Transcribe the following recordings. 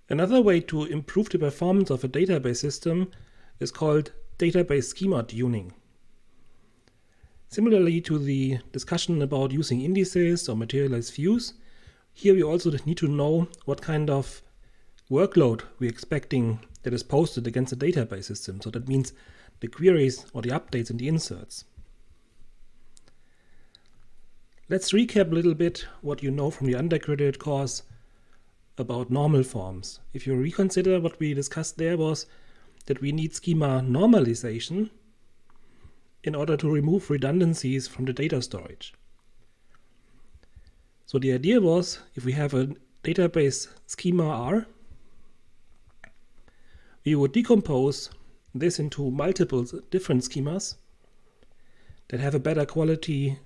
Another way to improve the performance of a database system is called database schema tuning. Similarly to the discussion about using indices or materialized views, here we also need to know what kind of workload we're expecting that is posted against the database system. So that means the queries or the updates and the inserts. Let's recap a little bit what you know from the undergraduate course about normal forms. If you reconsider, what we discussed there was that we need schema normalization in order to remove redundancies from the data storage. So the idea was, if we have a database schema R, we would decompose this into multiple different schemas that have a better quality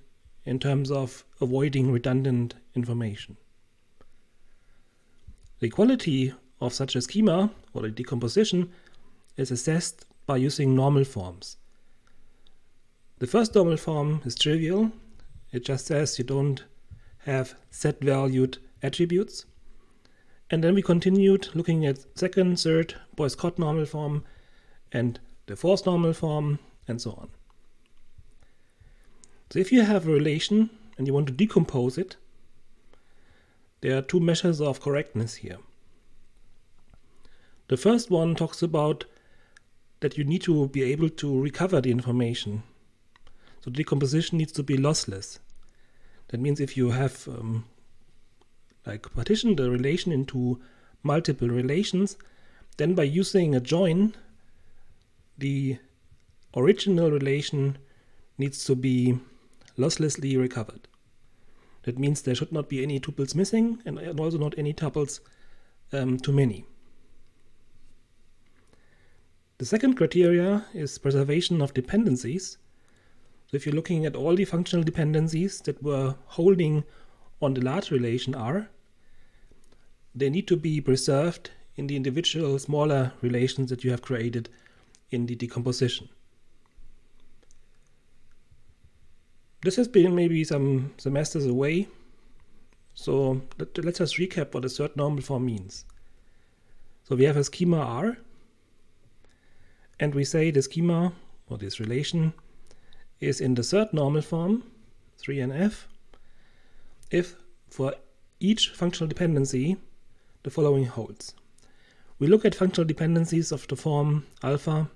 in terms of avoiding redundant information. The quality of such a schema, or the decomposition, is assessed by using normal forms. The first normal form is trivial. It just says you don't have set-valued attributes. And then we continued looking at second, third, Boyce-Codd normal form, and the fourth normal form, and so on. So if you have a relation and you want to decompose it, there are two measures of correctness here. The first one talks about that you need to be able to recover the information. So decomposition needs to be lossless. That means if you have partitioned the relation into multiple relations, then by using a join, the original relation needs to be losslessly recovered. That means there should not be any tuples missing and also not any tuples too many. The second criteria is preservation of dependencies. So if you're looking at all the functional dependencies that were holding on the large relation R, they need to be preserved in the individual smaller relations that you have created in the decomposition. This has been maybe some semesters away, so let's just recap what a third normal form means. So we have a schema R, and we say the schema, or this relation, is in the third normal form, 3NF, if for each functional dependency the following holds. We look at functional dependencies of the form alpha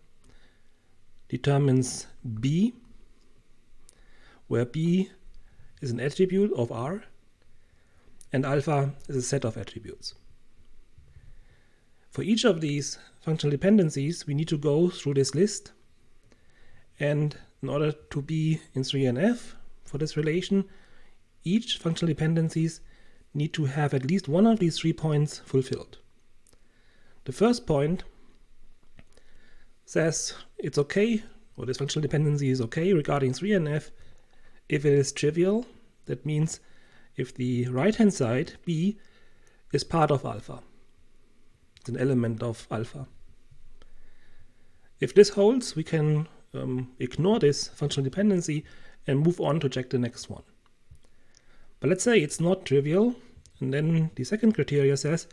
determines B, where B is an attribute of R, and alpha is a set of attributes. For each of these functional dependencies, we need to go through this list, and in order to be in 3NF for this relation, each functional dependencies need to have at least one of these 3 points fulfilled. The first point says it's okay, or this functional dependency is okay regarding 3NF if it is trivial. That means if the right-hand side, B, is part of alpha. It's an element of alpha. If this holds, we can ignore this functional dependency and move on to check the next one. But let's say it's not trivial, and then the second criteria says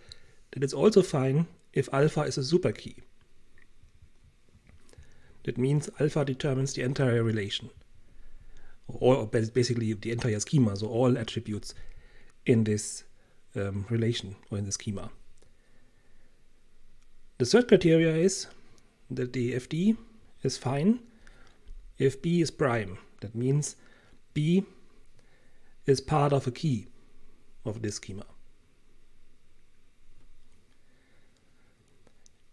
that it's also fine if alpha is a superkey. That means alpha determines the entire relation, or basically the entire schema, so all attributes in this relation or in the schema. The third criteria is that the FD is fine if B is prime. That means B is part of a key of this schema.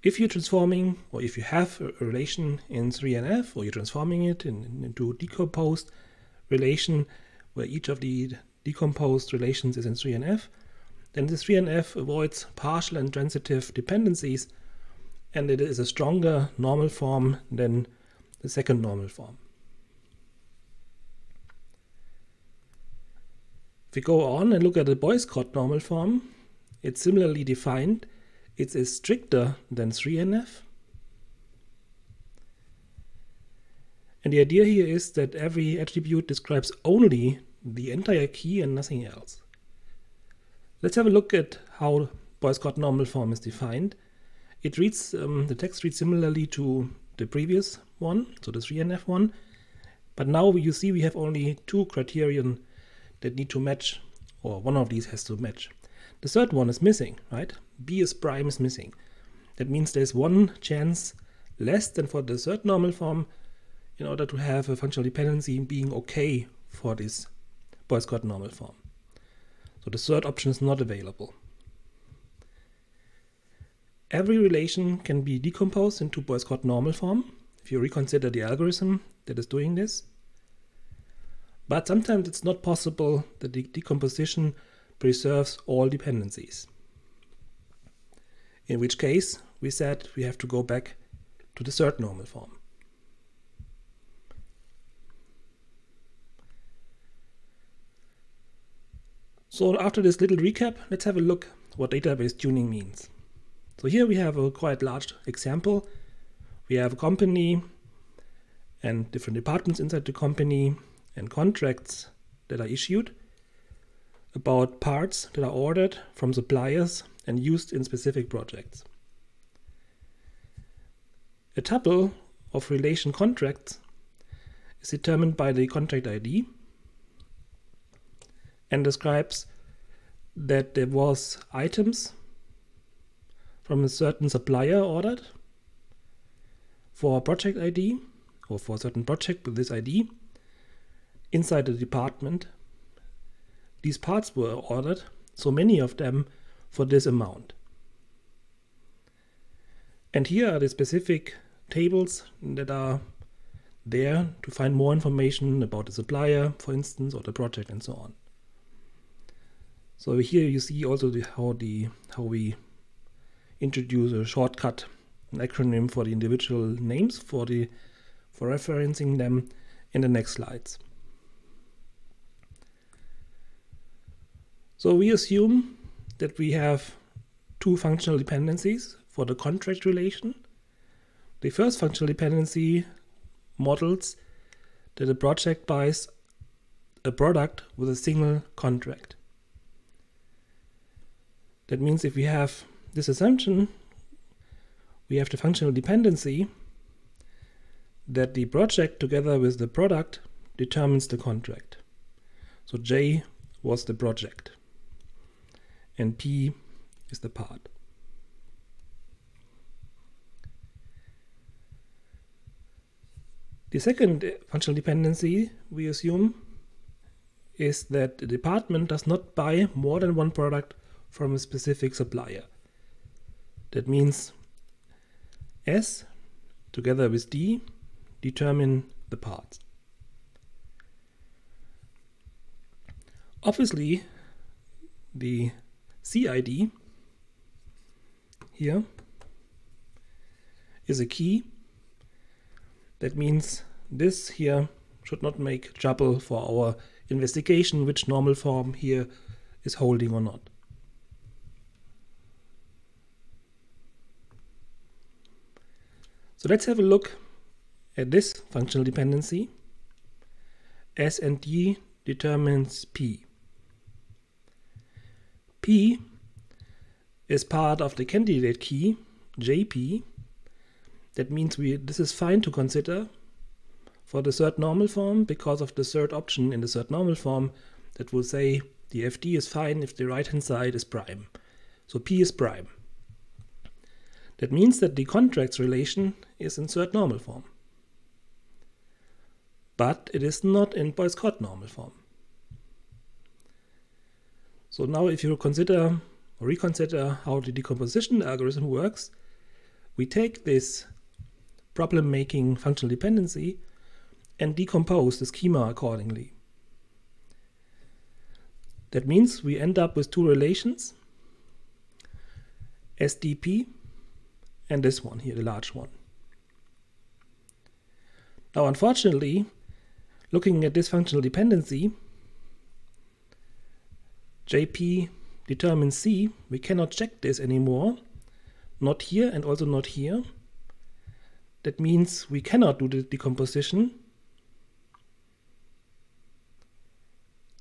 If you're transforming, or if you have a relation in 3NF, or you're transforming it into a decomposed relation where each of the decomposed relations is in 3NF, then this 3NF avoids partial and transitive dependencies, and it is a stronger normal form than the second normal form. If we go on and look at the Boyce-Codd normal form, it's similarly defined. It is stricter than 3NF. And the idea here is that every attribute describes only the entire key and nothing else. Let's have a look at how Boyce-Codd normal form is defined, it reads, the text reads similarly to the previous one, so the 3NF one, but now you see we have only two criterion that need to match, or one of these has to match. The third one is missing, right? B is prime is missing. That means there's one chance less than for the third normal form in order to have a functional dependency being okay for this Boyce-Codd normal form. So the third option is not available. Every relation can be decomposed into Boyce-Codd normal form if you reconsider the algorithm that is doing this. But sometimes it's not possible that the decomposition preserves all dependencies. In which case, we said we have to go back to the third normal form. So after this little recap, let's have a look what database tuning means. So here we have a quite large example. We have a company and different departments inside the company and contracts that are issued about parts that are ordered from suppliers and used in specific projects. A tuple of relation contracts is determined by the contract ID and describes that there was items from a certain supplier ordered for a project ID or for a certain project with this ID inside the department. These parts were ordered, so many of them for this amount. And here are the specific tables that are there to find more information about the supplier, for instance, or the project and so on. So here you see also how we introduce a shortcut, an acronym for the individual names for referencing them in the next slides. So we assume that we have two functional dependencies for the contract relation. The first functional dependency models that a project buys a product with a single contract. That means if we have this assumption, we have the functional dependency that the project together with the product determines the contract. So J was the project and P is the part. The second functional dependency we assume is that the department does not buy more than one product from a specific supplier. That means S together with D determine the parts. Obviously, the CID here is a key. That means this here should not make trouble for our investigation which normal form here is holding or not. So let's have a look at this functional dependency. S and D determines P. P is part of the candidate key, JP. That means this is fine to consider for the third normal form because of the third option in the third normal form that will say the FD is fine if the right hand side is prime. So P is prime. That means that the contracts relation is in third normal form. But it is not in Boyce-Codd normal form. So now if you consider or reconsider how the decomposition algorithm works, we take this problem-making functional dependency and decompose the schema accordingly. That means we end up with two relations, SDP and this one here, the large one. Now unfortunately, looking at this functional dependency, JP determines C, we cannot check this anymore, not here and also not here. That means we cannot do the decomposition.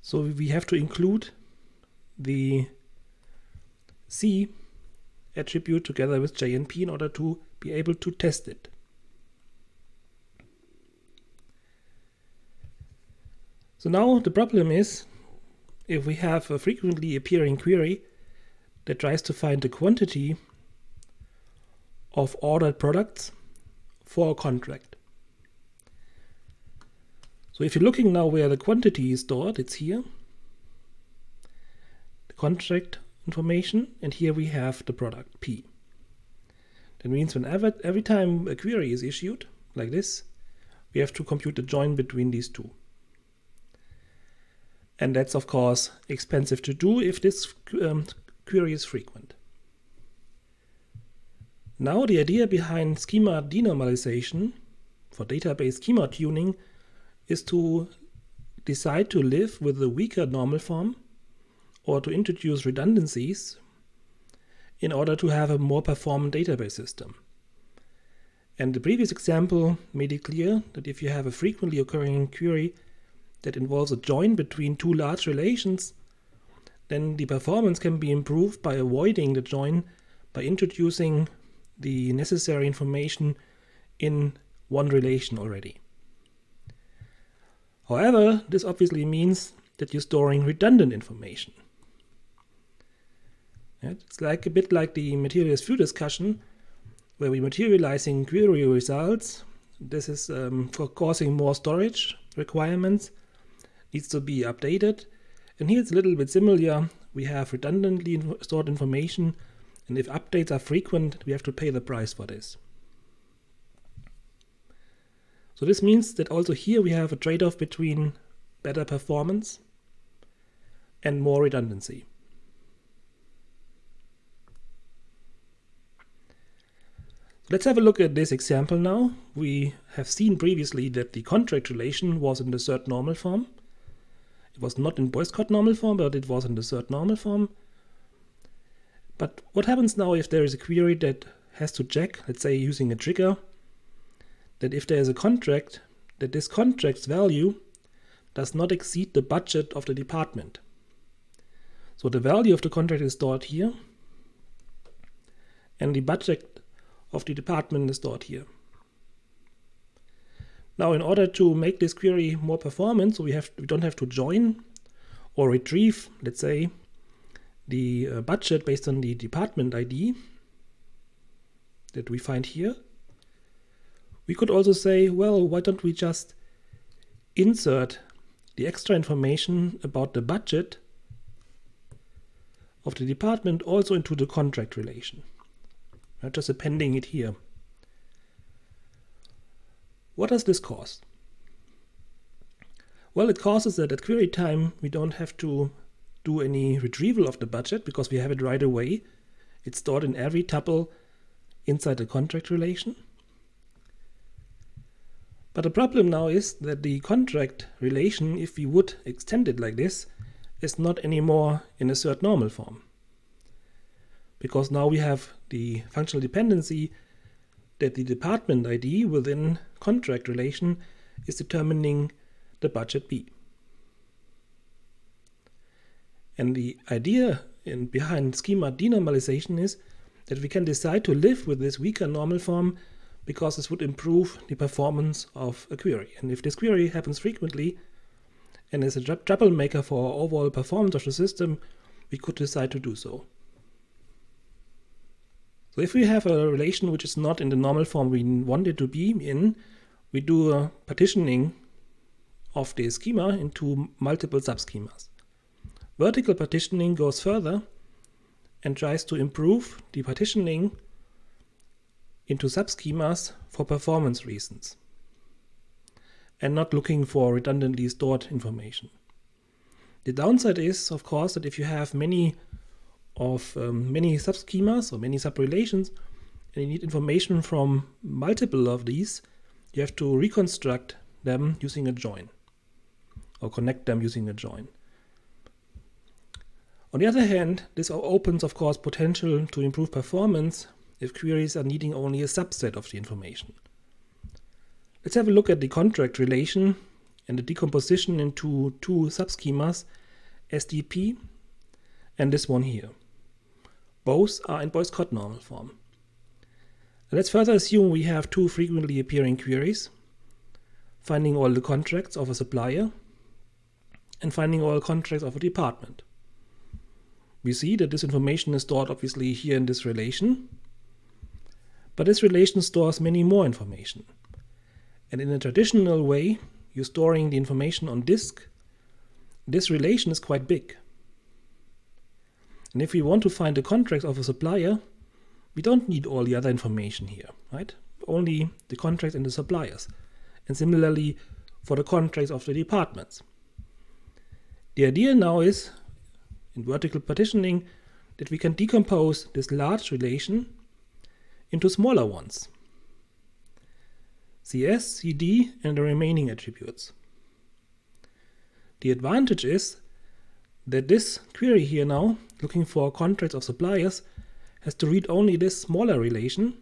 So we have to include the C attribute together with J and P in order to be able to test it. So now the problem is, if we have a frequently appearing query that tries to find the quantity of ordered products for a contract. So if you're looking now where the quantity is stored, it's here, the contract information, and here we have the product P. That means whenever every time a query is issued like this, we have to compute the join between these two. And that's of course expensive to do if this query is frequent. Now the idea behind schema denormalization for database schema tuning is to decide to live with the weaker normal form or to introduce redundancies in order to have a more performant database system. And the previous example made it clear that if you have a frequently occurring query that involves a join between two large relations, then the performance can be improved by avoiding the join by introducing the necessary information in one relation already. However, this obviously means that you're storing redundant information. It's like a bit like the materials view discussion, where we're materializing query results. This is for causing more storage requirements, needs to be updated. And here it's a little bit similar. We have redundantly stored information, and if updates are frequent, we have to pay the price for this. So this means that also here we have a trade-off between better performance and more redundancy. Let's have a look at this example now. We have seen previously that the contract relation was in the third normal form. It was not in Boycott normal form, but it was in the third normal form. But what happens now if there is a query that has to check, let's say using a trigger, that if there is a contract, that this contract's value does not exceed the budget of the department. So the value of the contract is stored here, and the budget of the department is stored here. Now, in order to make this query more performant, so we don't have to join or retrieve, let's say, the budget based on the department ID that we find here. We could also say, well, why don't we just insert the extra information about the budget of the department also into the contract relation, not just appending it here. What does this cause? Well, it causes that at query time we don't have to do any retrieval of the budget because we have it right away. It's stored in every tuple inside the contract relation. But the problem now is that the contract relation, if we would extend it like this, is not anymore in a third normal form. Because now we have the functional dependency that the department ID within contract relation is determining the budget B. And the idea behind schema denormalization is that we can decide to live with this weaker normal form because this would improve the performance of a query. And if this query happens frequently and is a troublemaker for overall performance of the system, we could decide to do so. So if we have a relation which is not in the normal form we want it to be in, we do a partitioning of the schema into multiple subschemas. Vertical partitioning goes further and tries to improve the partitioning into subschemas for performance reasons and not looking for redundantly stored information. The downside is, of course, that if you have many subschemas or many subrelations and you need information from multiple of these, you have to reconstruct them using a join or connect them using a join. On the other hand, this opens, of course, potential to improve performance if queries are needing only a subset of the information. Let's have a look at the contract relation and the decomposition into two subschemas, SDP and this one here. Both are in Boyce-Codd normal form. Let's further assume we have two frequently appearing queries, finding all the contracts of a supplier and finding all contracts of a department. We see that this information is stored obviously here in this relation, but this relation stores many more information. And in a traditional way, you're storing the information on disk. This relation is quite big. And if we want to find the contracts of a supplier, we don't need all the other information here, right? Only the contracts and the suppliers. And similarly for the contracts of the departments. The idea now is, in vertical partitioning, that we can decompose this large relation into smaller ones. CS, CD, and the remaining attributes. The advantage is that this query here now, looking for contracts of suppliers, has to read only this smaller relation,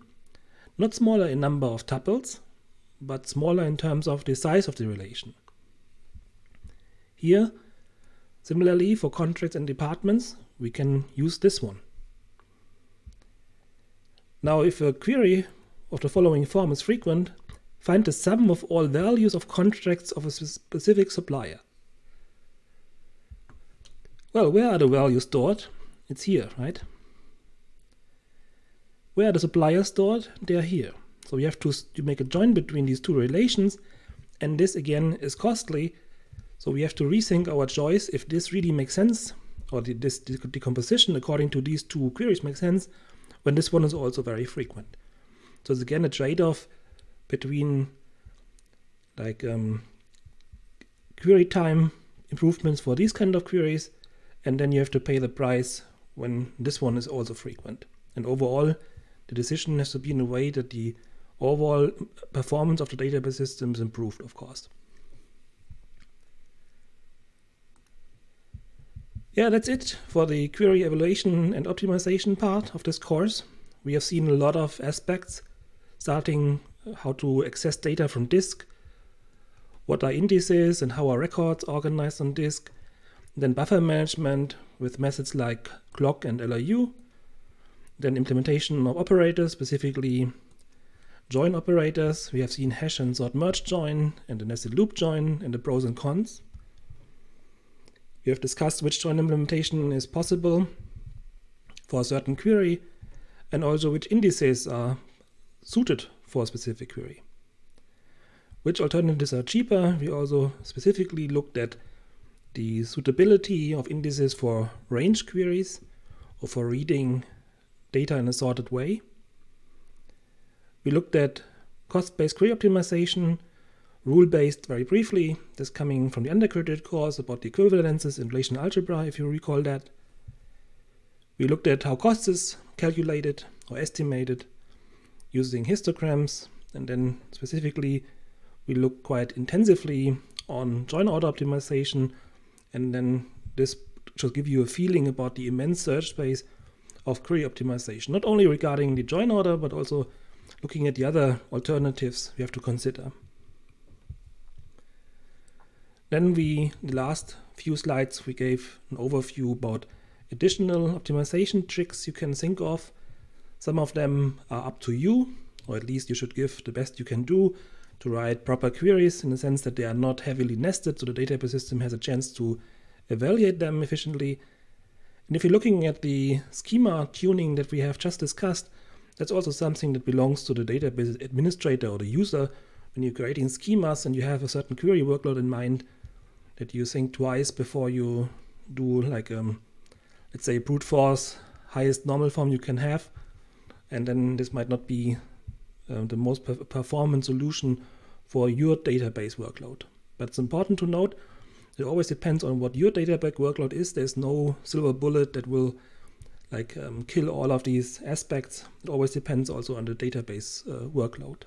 not smaller in number of tuples, but smaller in terms of the size of the relation. Here, similarly for contracts and departments, we can use this one. Now, if a query of the following form is frequent, find the sum of all values of contracts of a specific supplier. Well, where are the values stored? It's here, right? Where are the suppliers stored? They are here. So we have to make a join between these two relations, and this again is costly. So we have to rethink our choice if this really makes sense, or this decomposition according to these two queries makes sense, when this one is also very frequent. So it's again a trade-off between like query time improvements for these kind of queries, and then you have to pay the price when this one is also frequent. And overall, the decision has to be in a way that the overall performance of the database system is improved, of course. Yeah, that's it for the query evaluation and optimization part of this course. We have seen a lot of aspects, starting how to access data from disk, what are indices and how are records organized on disk, then buffer management with methods like clock and LRU, then implementation of operators, specifically join operators. We have seen hash and sort merge join and the nested loop join and the pros and cons. We have discussed which join implementation is possible for a certain query and also which indices are suited for a specific query. Which alternatives are cheaper? We also specifically looked at the suitability of indices for range queries or for reading data in a sorted way. We looked at cost-based query optimization, rule-based very briefly, this coming from the undergraduate course about the equivalences in relational algebra, if you recall that. We looked at how cost is calculated or estimated using histograms, and then specifically we looked quite intensively on join order optimization, and then this should give you a feeling about the immense search space of query optimization, not only regarding the join order, but also looking at the other alternatives we have to consider. Then the last few slides, we gave an overview about additional optimization tricks you can think of. Some of them are up to you, or at least you should give the best you can do to write proper queries in the sense that they are not heavily nested, so the database system has a chance to evaluate them efficiently. And if you're looking at the schema tuning that we have just discussed, that's also something that belongs to the database administrator or the user. When you're creating schemas and you have a certain query workload in mind, that you think twice before you do like, let's say, brute force, highest normal form you can have. And then this might not be the most performant solution for your database workload. But it's important to note it always depends on what your database workload is. There's no silver bullet that will kill all of these aspects. It always depends also on the database workload.